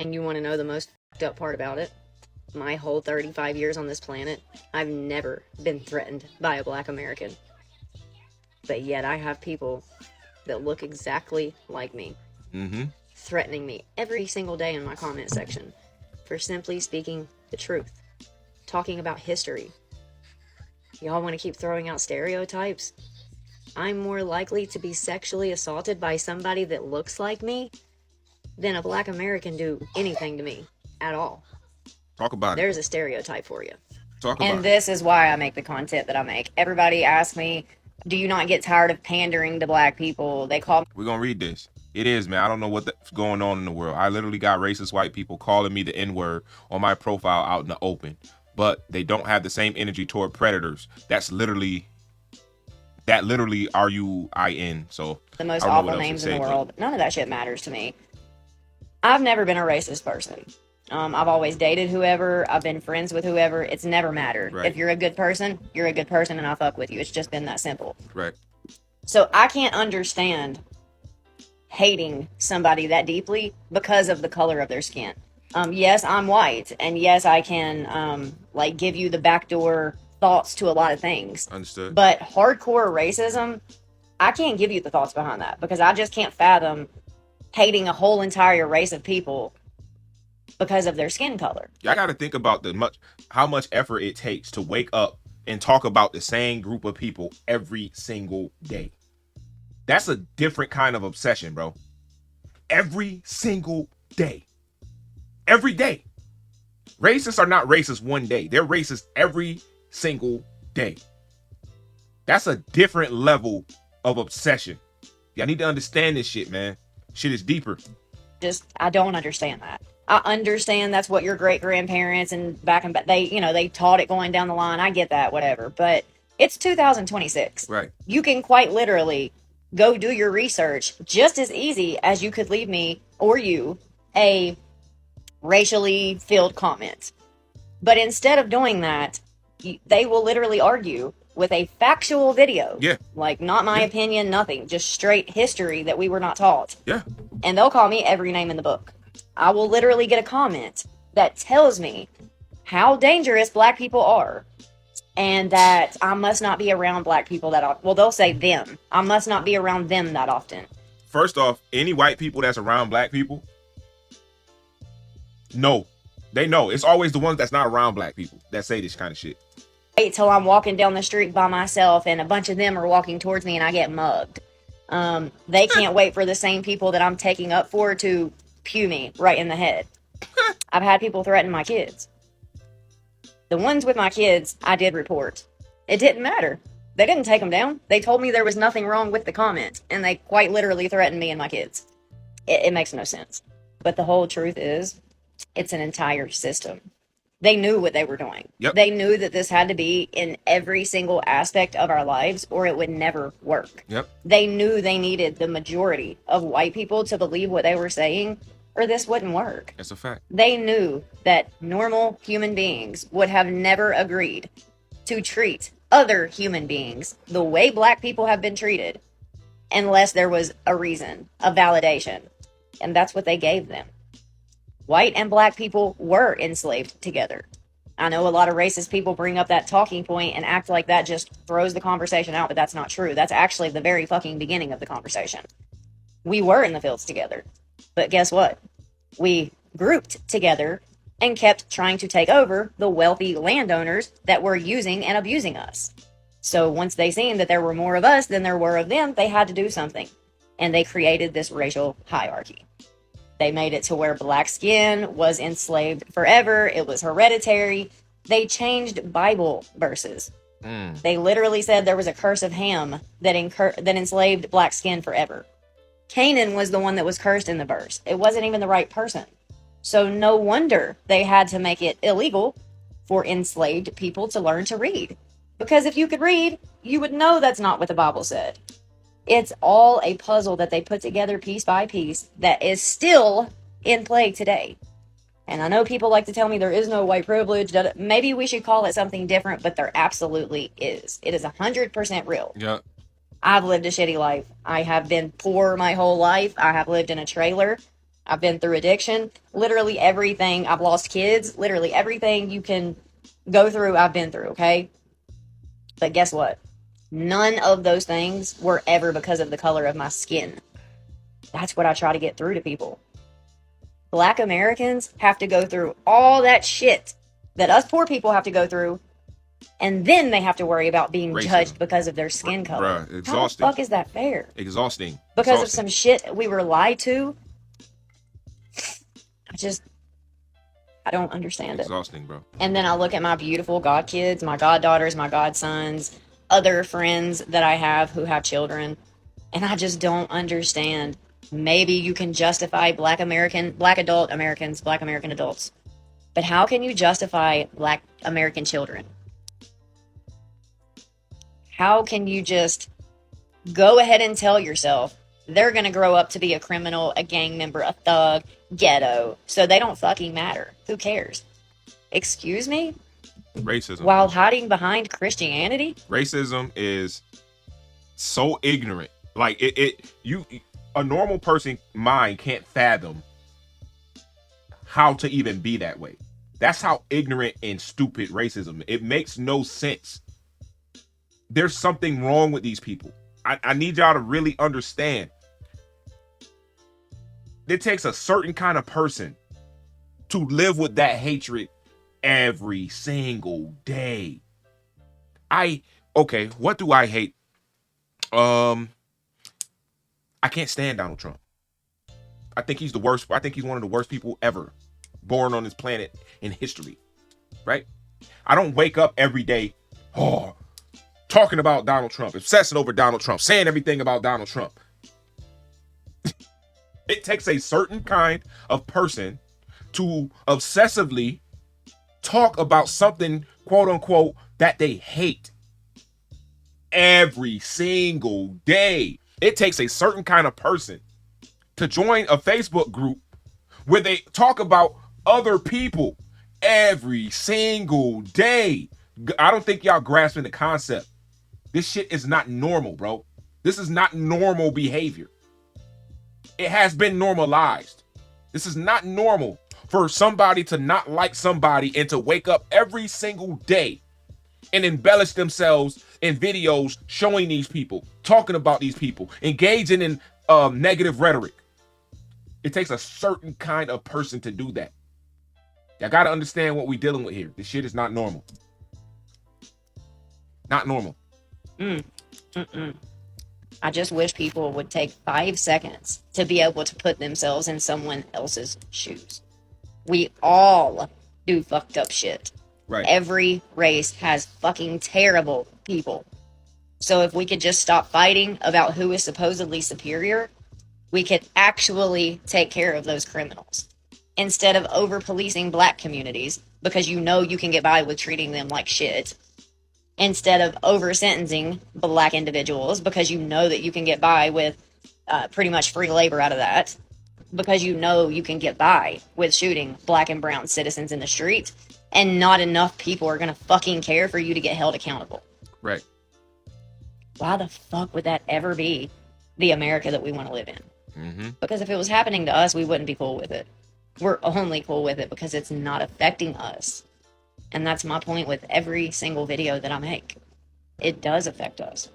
And you want to know the most fucked up part about it? My whole 35 years on this planet, I've never been threatened by a black American. But yet I have people that look exactly like me threatening me every single day in my comment section for simply speaking the truth, talking about history. Y'all want to keep throwing out stereotypes? I'm more likely to be sexually assaulted by somebody that looks like me than a black American do anything to me at all. Talk about There's it. a stereotype for you. Talk about And it. this is why I make the content that I make. Everybody asks me, do you not get tired of pandering to black people? They call me. We're going to read this. It is, man. I don't know what's going on in the world. I literally got racist white people calling me the N-word on my profile out in the open, but they don't have the same energy toward predators. That literally RUIN. So The most I don't know what awful else to names in say, the but world. None of that shit matters to me. I've never been a racist person. I've always dated whoever. I've been friends with whoever. It's never mattered. Right. If you're a good person, you're a good person, and I fuck with you. It's just been that simple. Right. So I can't understand hating somebody that deeply because of the color of their skin. Yes, I'm white, and yes, I can like give you the backdoor thoughts to a lot of things. Understood. But hardcore racism, I can't give you the thoughts behind that because I just can't fathom hating a whole entire race of people because of their skin color. Y'all got to think about how much effort it takes to wake up and talk about the same group of people every single day. That's a different kind of obsession, bro. Every single day. Every day. Racists are not racist one day. They're racist every single day. That's a different level of obsession. Y'all need to understand this shit, man. Shit is deeper. I don't understand that. I understand that's what your great grandparents and back in they taught it going down the line. I get that, whatever. But it's 2026. Right. You can quite literally go do your research just as easy as you could leave me or you a racially filled comment. But instead of doing that, they will literally argue with a factual video. Yeah. Like, not my opinion, nothing. Just straight history that we were not taught. Yeah. And they'll call me every name in the book. I will literally get a comment that tells me how dangerous black people are and that I must not be around black people that often. Well, they'll say them. I must not be around them that often. First off, any white people that's around black people, no. They know. It's always the ones that's not around black people that say this kind of shit. Wait till I'm walking down the street by myself and a bunch of them are walking towards me and I get mugged. They can't wait for the same people that I'm taking up for to pew me right in the head. I've had people threaten my kids. The ones with my kids, I did report. It didn't matter. They didn't take them down. They told me there was nothing wrong with the comment, and they quite literally threatened me and my kids. It makes no sense. But the whole truth is, it's an entire system. They knew what they were doing. Yep. They knew that this had to be in every single aspect of our lives or it would never work. Yep. They knew they needed the majority of white people to believe what they were saying or this wouldn't work. That's a fact. They knew that normal human beings would have never agreed to treat other human beings the way black people have been treated unless there was a reason, a validation. And that's what they gave them. White and black people were enslaved together. I know a lot of racist people bring up that talking point and act like that just throws the conversation out, but that's not true. That's actually the very fucking beginning of the conversation. We were in the fields together. But guess what? We grouped together and kept trying to take over the wealthy landowners that were using and abusing us. So once they seen that there were more of us than there were of them, they had to do something. And they created this racial hierarchy. They made it to where black skin was enslaved forever. It was hereditary. They changed Bible verses. They literally said there was a curse of Ham that enslaved black skin forever. Canaan was the one that was cursed in the verse. It wasn't even the right person. So no wonder they had to make it illegal for enslaved people to learn to read. Because if you could read, you would know that's not what the Bible said. It's all a puzzle that they put together piece by piece that is still in play today. And I know people like to tell me there is no white privilege. Maybe we should call it something different, but there absolutely is. It is 100% real. Yeah. I've lived a shitty life. I have been poor my whole life. I have lived in a trailer. I've been through addiction. Literally everything. I've lost kids. Literally everything you can go through, I've been through, okay? But guess what? None of those things were ever because of the color of my skin. That's what I try to get through to people. Black Americans have to go through all that shit that us poor people have to go through, and then they have to worry about being Racism. Judged because of their skin color. Bruh, exhausting. How the fuck is that fair? Exhausting. Because of some shit we were lied to? I don't understand it. Exhausting, bro. And then I look at my beautiful god kids, my goddaughters, my godsons, other friends that I have who have children, and I just don't understand. Maybe you can justify black American adults. But how can you justify black American children? How can you just go ahead and tell yourself they're going to grow up to be a criminal, a gang member, a thug, ghetto, so they don't fucking matter? Who cares? Excuse me? Racism. While hiding behind Christianity? Racism is so ignorant. Like a normal person mind can't fathom how to even be that way. That's how ignorant and stupid racism. It makes no sense. There's something wrong with these people. I need y'all to really understand. It takes a certain kind of person to live with that hatred every single day. What do I hate? I can't stand Donald Trump. I think he's the worst. I think he's one of the worst people ever born on this planet in history. Right? I don't wake up every day, talking about Donald Trump, obsessing over Donald Trump, saying everything about Donald Trump. It takes a certain kind of person to obsessively talk about something, quote unquote, that they hate every single day. It takes a certain kind of person to join a Facebook group where they talk about other people every single day. I don't think y'all grasping the concept. This shit is not normal, bro. This is not normal behavior. It has been normalized. This is not normal for somebody to not like somebody and to wake up every single day and embellish themselves in videos showing these people, talking about these people, engaging in negative rhetoric. It takes a certain kind of person to do that. Y'all got to understand what we're dealing with here. This shit is not normal. Not normal. I just wish people would take 5 seconds to be able to put themselves in someone else's shoes. We all do fucked up shit. Right. Every race has fucking terrible people. So if we could just stop fighting about who is supposedly superior, we could actually take care of those criminals. Instead of over-policing black communities because you know you can get by with treating them like shit. Instead of over-sentencing black individuals because you know that you can get by with pretty much free labor out of that. Because you know you can get by with shooting black and brown citizens in the street. And not enough people are going to fucking care for you to get held accountable. Right. Why the fuck would that ever be the America that we want to live in? Mm-hmm. Because if it was happening to us, we wouldn't be cool with it. We're only cool with it because it's not affecting us. And that's my point with every single video that I make. It does affect us.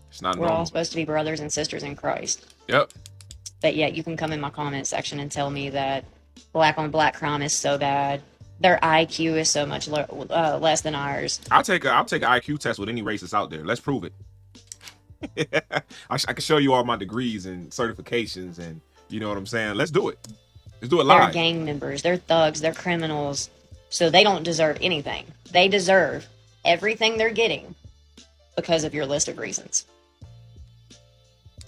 It's not We're normal. all supposed to be brothers and sisters in Christ. Yep. But yet you can come in my comment section and tell me that black on black crime is so bad. Their IQ is so much less than ours. I'll take an IQ test with any racist out there. Let's prove it. I can show you all my degrees and certifications, and you know what I'm saying. Let's do it. Let's do it live. They're gang members. They're thugs. They're criminals. So they don't deserve anything. They deserve everything they're getting because of your list of reasons.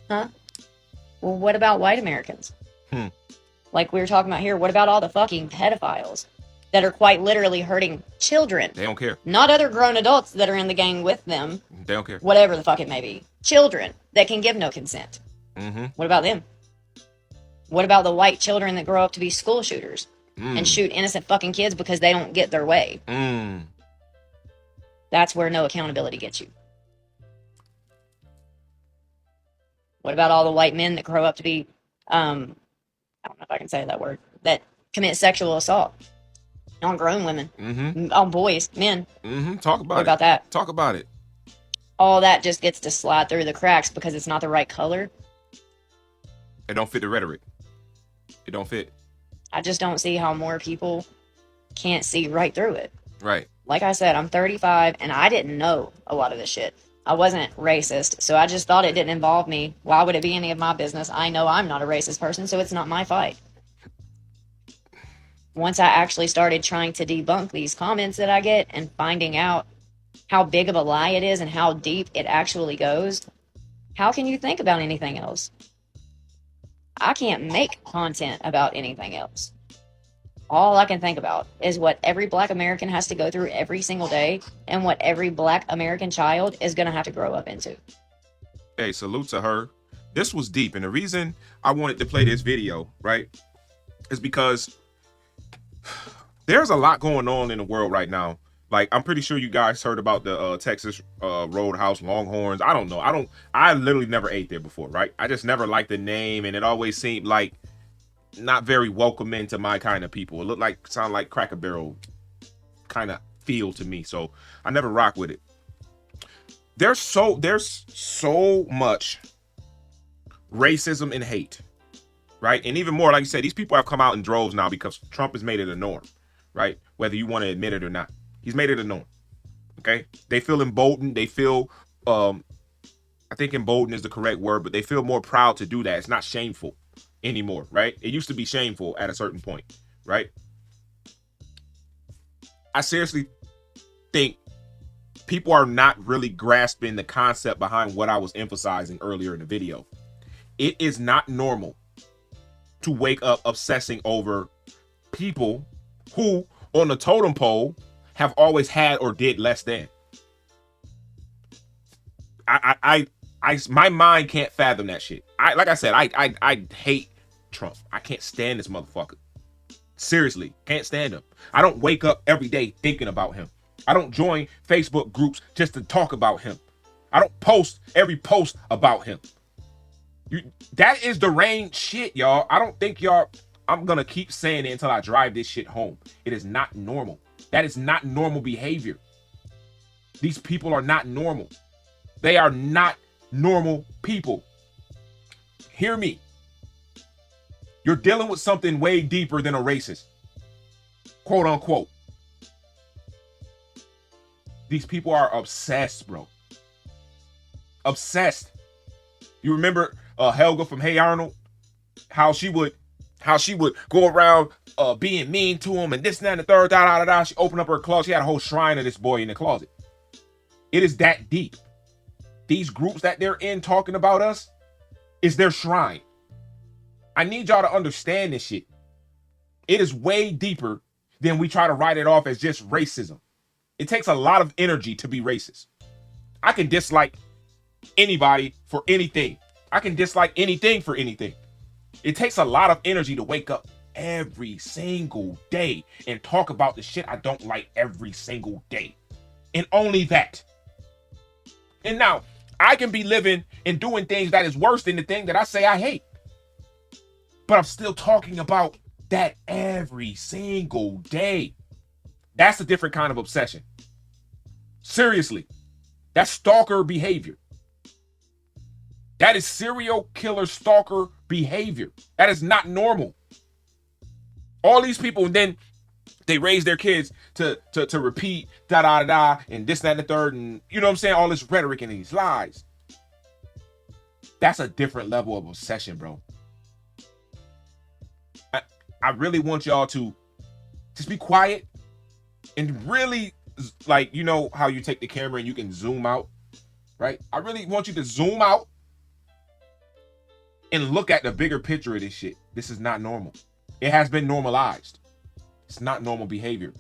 Huh? Well, what about white Americans? Like we were talking about here, what about all the fucking pedophiles that are quite literally hurting children? They don't care. Not other grown adults that are in the gang with them. They don't care. Whatever the fuck it may be. Children that can give no consent. Mm-hmm. What about them? What about the white children that grow up to be school shooters and shoot innocent fucking kids because they don't get their way? That's where no accountability gets you. What about all the white men that grow up to be, I don't know if I can say that word, that commit sexual assault on grown women, on boys, men? Talk about What it. about that? Talk about it. All that just gets to slide through the cracks because it's not the right color. It don't fit the rhetoric. It don't fit. I just don't see how more people can't see right through it. Right. Like I said, I'm 35 and I didn't know a lot of this shit. I wasn't racist, so I just thought it didn't involve me. Why would it be any of my business? I know I'm not a racist person, so it's not my fight. Once I actually started trying to debunk these comments that I get and finding out how big of a lie it is and how deep it actually goes, how can you think about anything else? I can't make content about anything else. All I can think about is what every black American has to go through every single day and what every black American child is going to have to grow up into. Hey, salute to her. This was deep. And the reason I wanted to play this video, right, is because there's a lot going on in the world right now. Like, I'm pretty sure you guys heard about the Texas Roadhouse Longhorns. I don't know. I literally never ate there before, right? I just never liked the name, and it always seemed like not very welcoming to my kind of people. It looked like, sound like Cracker Barrel kind of feel to me. So I never rock with it. There's so much racism and hate, right? And even more, like you said, these people have come out in droves now because Trump has made it a norm, right? Whether you want to admit it or not. He's made it a norm. Okay? They feel emboldened. They feel, I think emboldened is the correct word, but they feel more proud to do that. It's not shameful anymore, right? It used to be shameful at a certain point, right? I seriously think people are not really grasping the concept behind what I was emphasizing earlier in the video. It is not normal to wake up obsessing over people who, on the totem pole, have always had or did less than. My mind can't fathom that shit. Like I said, I hate Trump. I can't stand this motherfucker. Seriously, can't stand him. I don't wake up every day thinking about him. I don't join Facebook groups just to talk about him. I don't post every post about him. That is deranged shit, y'all. I don't think y'all, I'm gonna keep saying it until I drive this shit home. It is not normal. That is not normal behavior. These people are not normal. They are not normal people. Hear me. You're dealing with something way deeper than a racist. Quote unquote. These people are obsessed, bro. Obsessed. You remember Helga from Hey Arnold? How she would go around being mean to him and this, and that, and the third, da, da, da, da. She opened up her closet. She had a whole shrine of this boy in the closet. It is that deep. These groups that they're in talking about us is their shrine. I need y'all to understand this shit. It is way deeper than we try to write it off as just racism. It takes a lot of energy to be racist. I can dislike anybody for anything. I can dislike anything for anything. It takes a lot of energy to wake up every single day and talk about the shit I don't like every single day. And only that. And now, I can be living and doing things that is worse than the thing that I say I hate. But I'm still talking about that every single day. That's a different kind of obsession. Seriously. That's stalker behavior. That is serial killer stalker behavior. That is not normal. All these people, and then they raise their kids to repeat da da da and this, that, and the third, and you know what I'm saying? All this rhetoric and these lies. That's a different level of obsession, bro. I really want y'all to just be quiet and really, like, you know how you take the camera and you can zoom out, right? I really want you to zoom out and look at the bigger picture of this shit. This is not normal. It has been normalized. It's not normal behavior.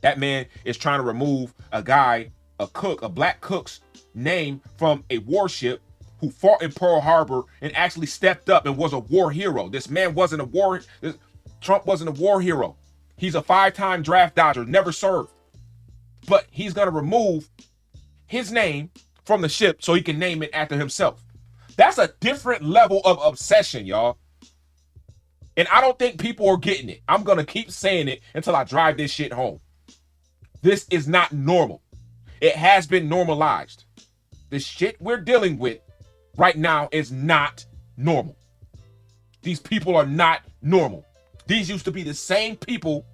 That man is trying to remove a guy, a cook, a black cook's name from a warship who fought in Pearl Harbor and actually stepped up and was a war hero. This man wasn't a war. Trump wasn't a war hero. He's a 5-time draft dodger, never served. But he's going to remove his name from the ship so he can name it after himself. That's a different level of obsession, y'all. And I don't think people are getting it. I'm going to keep saying it until I drive this shit home. This is not normal. It has been normalized. The shit we're dealing with right now is not normal. These people are not normal. These used to be the same people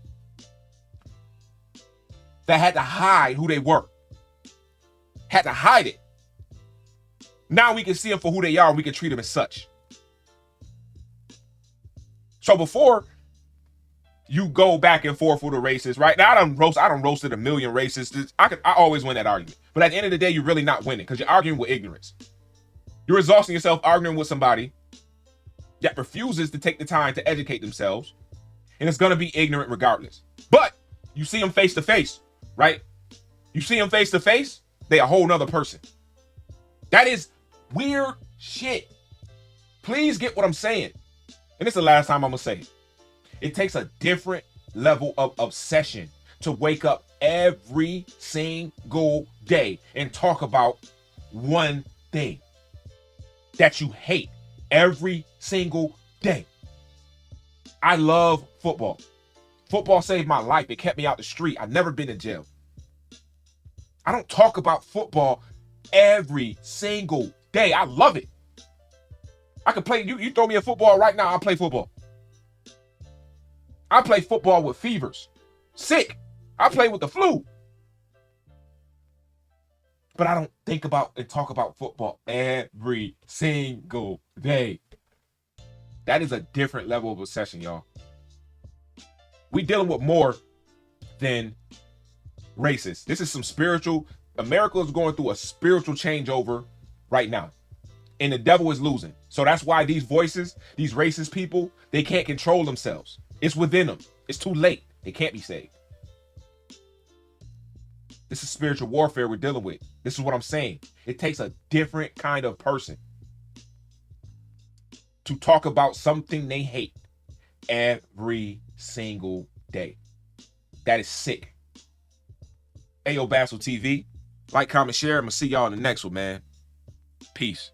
that had to hide who they were. Had to hide it. Now we can see them for who they are and we can treat them as such. So before you go back and forth with the racists, right? Now I done roasted a million racists. I always win that argument. But at the end of the day, you're really not winning because you're arguing with ignorance. You're exhausting yourself arguing with somebody that refuses to take the time to educate themselves. And it's going to be ignorant regardless. But you see them face to face, right? You see them face to face, they a whole nother person. That is weird shit. Please get what I'm saying. And this is the last time I'm going to say it. It takes a different level of obsession to wake up every single day and talk about one thing that you hate every single day. I love football. Football saved my life. It kept me out the street. I've never been in jail. I don't talk about football every single day. I love it. I could play, you throw me a football right now, I'll play football. I play football with fevers. Sick. I play with the flu. But I don't think about and talk about football every single day. That is a different level of obsession, y'all. We dealing with more than racist. This is some spiritual. America is going through a spiritual changeover right now. And the devil is losing. So that's why these voices, these racist people, they can't control themselves. It's within them. It's too late. They can't be saved. This is spiritual warfare we're dealing with. This is what I'm saying. It takes a different kind of person to talk about something they hate every single day. That is sick. Ayo Bassel TV. Like, comment, share. I'm going to see y'all in the next one, man. Peace.